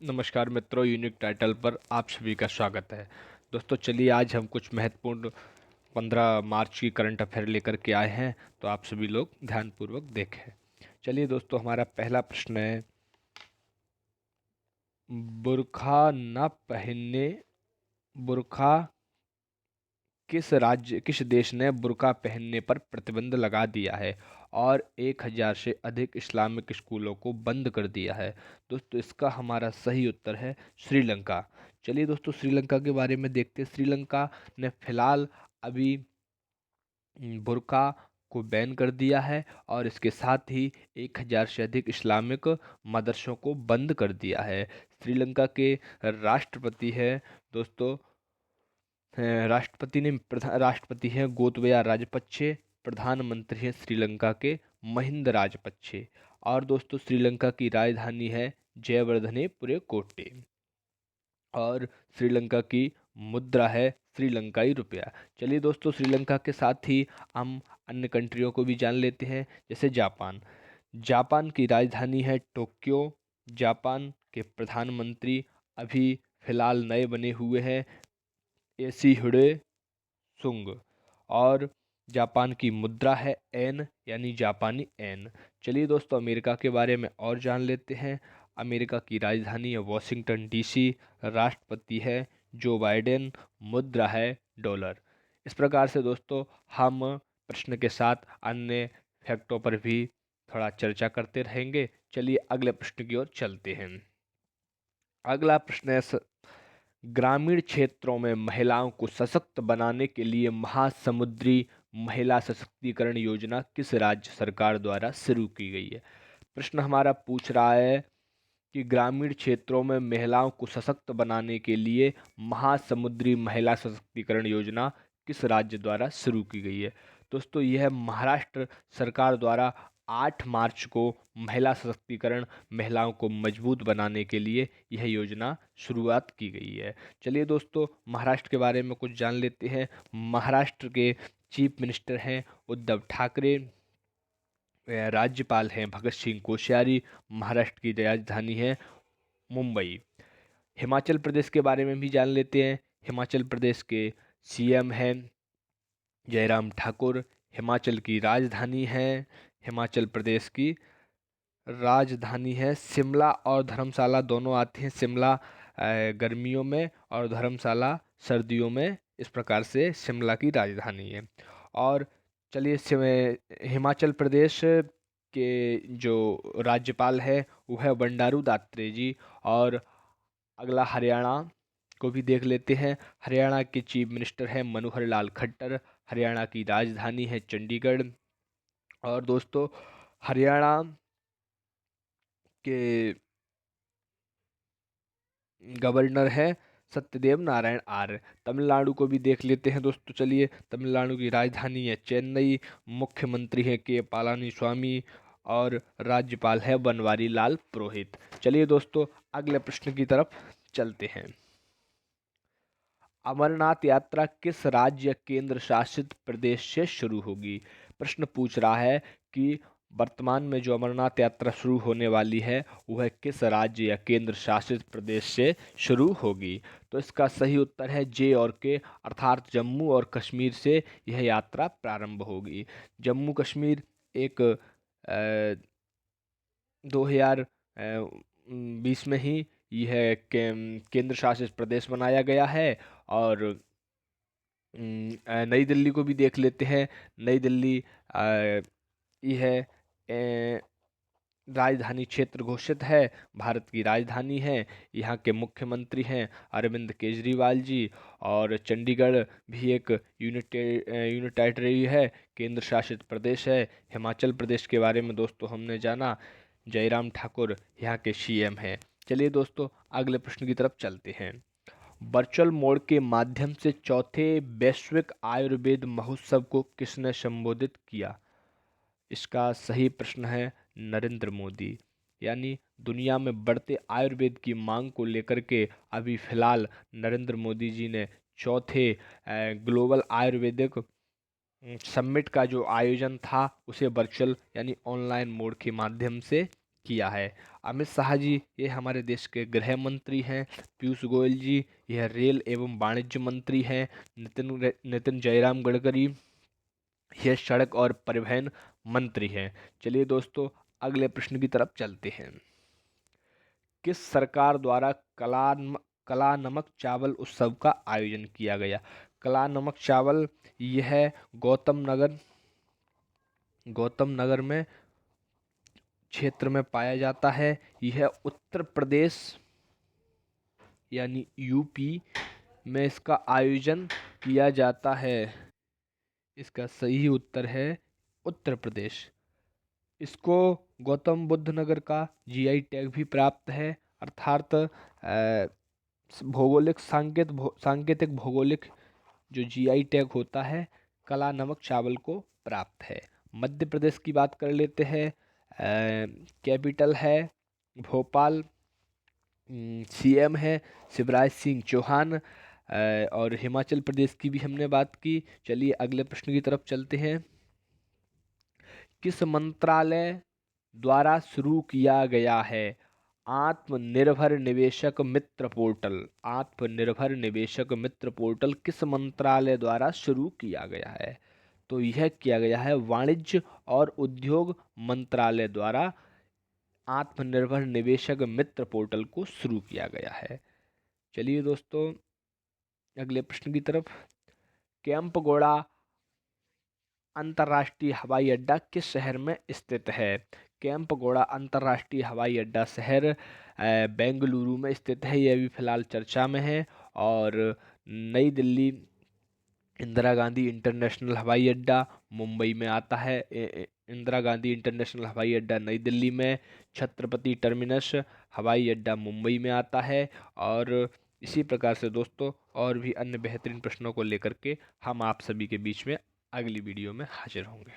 नमस्कार मित्रों, unique title पर आप सभी का स्वागत है। दोस्तों चलिए आज हम कुछ महत्वपूर्ण 15 मार्च की करंट अफेयर लेकर के आए हैं, तो आप सभी लोग ध्यानपूर्वक देखें। चलिए दोस्तों, हमारा पहला प्रश्न है, बुर्खा न पहनने बुर्खा किस देश ने बुर्का पहनने पर प्रतिबंध लगा दिया है और 1000 से अधिक इस्लामिक स्कूलों को बंद कर दिया है। दोस्तों इसका हमारा सही उत्तर है श्रीलंका। चलिए दोस्तों, श्रीलंका के बारे में देखते हैं। श्रीलंका ने फिलहाल अभी बुर्का को बैन कर दिया है और इसके साथ ही 1000 से अधिक इस्लामिक मदरसों को बंद कर दिया है। श्रीलंका के राष्ट्रपति है दोस्तों, राष्ट्रपति हैं गोतबया राजपक्षे। प्रधानमंत्री हैं श्रीलंका के महिंद राजपक्षे। और दोस्तों श्रीलंका की राजधानी है जयवर्धनेपुरे कोटे। और श्रीलंका की मुद्रा है श्रीलंकाई रुपया। चलिए दोस्तों, श्रीलंका के साथ ही हम अन्य कंट्रियों को भी जान लेते हैं, जैसे जापान। जापान की राजधानी है टोक्यो। जापान के प्रधानमंत्री अभी फिलहाल नए बने हुए हैं, एशिहिडे सुंग। और जापान की मुद्रा है एन, यानी जापानी एन। चलिए दोस्तों, अमेरिका के बारे में और जान लेते हैं। अमेरिका की राजधानी है वॉशिंगटन डीसी। राष्ट्रपति है जो बाइडेन। मुद्रा है डॉलर। इस प्रकार से दोस्तों हम प्रश्न के साथ अन्य फैक्टों पर भी थोड़ा चर्चा करते रहेंगे। चलिए अगले प्रश्न की ओर चलते हैं। अगला प्रश्न है, ग्रामीण क्षेत्रों में महिलाओं को सशक्त बनाने के लिए महासमुद्री महिला सशक्तिकरण योजना किस राज्य सरकार द्वारा शुरू की गई है। प्रश्न हमारा पूछ रहा है कि ग्रामीण क्षेत्रों में महिलाओं को सशक्त बनाने के लिए महासमुद्री महिला सशक्तिकरण योजना किस राज्य द्वारा शुरू की गई है। दोस्तों यह महाराष्ट्र सरकार द्वारा 8 मार्च को महिला सशक्तिकरण, महिलाओं को मजबूत बनाने के लिए यह योजना शुरुआत की गई है। चलिए दोस्तों, महाराष्ट्र के बारे में कुछ जान लेते हैं। महाराष्ट्र के चीफ मिनिस्टर हैं उद्धव ठाकरे। राज्यपाल हैं भगत सिंह कोश्यारी। महाराष्ट्र की राजधानी है मुंबई। हिमाचल प्रदेश के बारे में भी जान लेते हैं। हिमाचल प्रदेश के सीएम हैं जयराम ठाकुर। हिमाचल की राजधानी है हिमाचल प्रदेश की राजधानी है शिमला और धर्मशाला, दोनों आती हैं। शिमला गर्मियों में और धर्मशाला सर्दियों में। इस प्रकार से शिमला की राजधानी है। और चलिए, हिमाचल प्रदेश के जो राज्यपाल है वो है बंडारू दत्तात्रेय जी। और अगला हरियाणा को भी देख लेते हैं। हरियाणा के चीफ मिनिस्टर हैं मनोहर लाल खट्टर। हरियाणा की राजधानी है चंडीगढ़। और दोस्तों हरियाणा के गवर्नर हैं सत्यदेव नारायण आर्य। तमिलनाडु को भी देख लेते हैं दोस्तों। चलिए, तमिलनाडु की राजधानी है चेन्नई। मुख्यमंत्री हैं के पलानीस्वामी। और राज्यपाल है बनवारी लाल पुरोहित। चलिए दोस्तों, अगले प्रश्न की तरफ चलते हैं। अमरनाथ यात्रा किस राज्य या केंद्र शासित प्रदेश से शुरू होगी। प्रश्न पूछ रहा है कि वर्तमान में जो अमरनाथ यात्रा शुरू होने वाली है वह किस राज्य या केंद्र शासित प्रदेश से शुरू होगी। तो इसका सही उत्तर है जे और के, अर्थात जम्मू और कश्मीर से यह यात्रा प्रारंभ होगी। जम्मू कश्मीर एक 2020 में ही यह केंद्र शासित प्रदेश बनाया गया है। और नई दिल्ली को भी देख लेते हैं। नई दिल्ली यह राजधानी क्षेत्र घोषित है, भारत की राजधानी है। यहाँ के मुख्यमंत्री हैं अरविंद केजरीवाल जी। और चंडीगढ़ भी एक यूनिटेरिटी है, केंद्र शासित प्रदेश है। हिमाचल प्रदेश के बारे में दोस्तों हमने जाना, जयराम ठाकुर यहाँ के सीएम हैं। चलिए दोस्तों, अगले प्रश्न की तरफ चलते हैं। वर्चुअल मोड के माध्यम से चौथे वैश्विक आयुर्वेद महोत्सव को किसने संबोधित किया। इसका सही प्रश्न है नरेंद्र मोदी। यानी दुनिया में बढ़ते आयुर्वेद की मांग को लेकर के अभी फिलहाल नरेंद्र मोदी जी ने चौथे ग्लोबल आयुर्वेदिक समिट का जो आयोजन था उसे वर्चुअल यानी ऑनलाइन मोड के माध्यम से किया है। अमित शाह जी ये हमारे देश के गृह मंत्री हैं। पीयूष गोयल जी यह रेल एवं वाणिज्य मंत्री हैं। नितिन जयराम गडकरी यह सड़क और परिवहन मंत्री हैं। चलिए दोस्तों अगले प्रश्न की तरफ चलते हैं। किस सरकार द्वारा कला नमक चावल उत्सव का आयोजन किया गया? कला नमक चावल यह गौतम नगर में क्षेत्र में पाया जाता है। यह उत्तर प्रदेश यानी यूपी में इसका आयोजन किया जाता है। इसका सही उत्तर है उत्तर प्रदेश। इसको गौतम बुद्ध नगर का जीआई टैग भी प्राप्त है, अर्थात सांकेतिक भौगोलिक जो जीआई टैग होता है कला नमक चावल को प्राप्त है। मध्य प्रदेश की बात कर लेते हैं। कैपिटल है भोपाल, सीएम है शिवराज सिंह चौहान, और हिमाचल प्रदेश की भी हमने बात की। चलिए अगले प्रश्न की तरफ चलते हैं। किस मंत्रालय द्वारा शुरू किया गया है आत्मनिर्भर निवेशक मित्र पोर्टल? आत्मनिर्भर निवेशक मित्र पोर्टल किस मंत्रालय द्वारा शुरू किया गया है? तो यह किया गया है वाणिज्य और उद्योग मंत्रालय द्वारा आत्मनिर्भर निवेशक मित्र पोर्टल को शुरू किया गया है। चलिए दोस्तों अगले प्रश्न की तरफ। कैंपगोड़ा अंतर्राष्ट्रीय हवाई अड्डा किस शहर में स्थित है? कैंपगोड़ा अंतर्राष्ट्रीय हवाई अड्डा शहर बेंगलुरु में स्थित है। यह भी फिलहाल चर्चा में है। और नई दिल्ली इंदिरा गांधी इंटरनेशनल हवाई अड्डा मुंबई में आता है। इंदिरा गांधी इंटरनेशनल हवाई अड्डा नई दिल्ली में, छत्रपति टर्मिनस हवाई अड्डा मुंबई में आता है। और इसी प्रकार से दोस्तों और भी अन्य बेहतरीन प्रश्नों को लेकर के हम आप सभी के बीच में अगली वीडियो में हाजिर होंगे।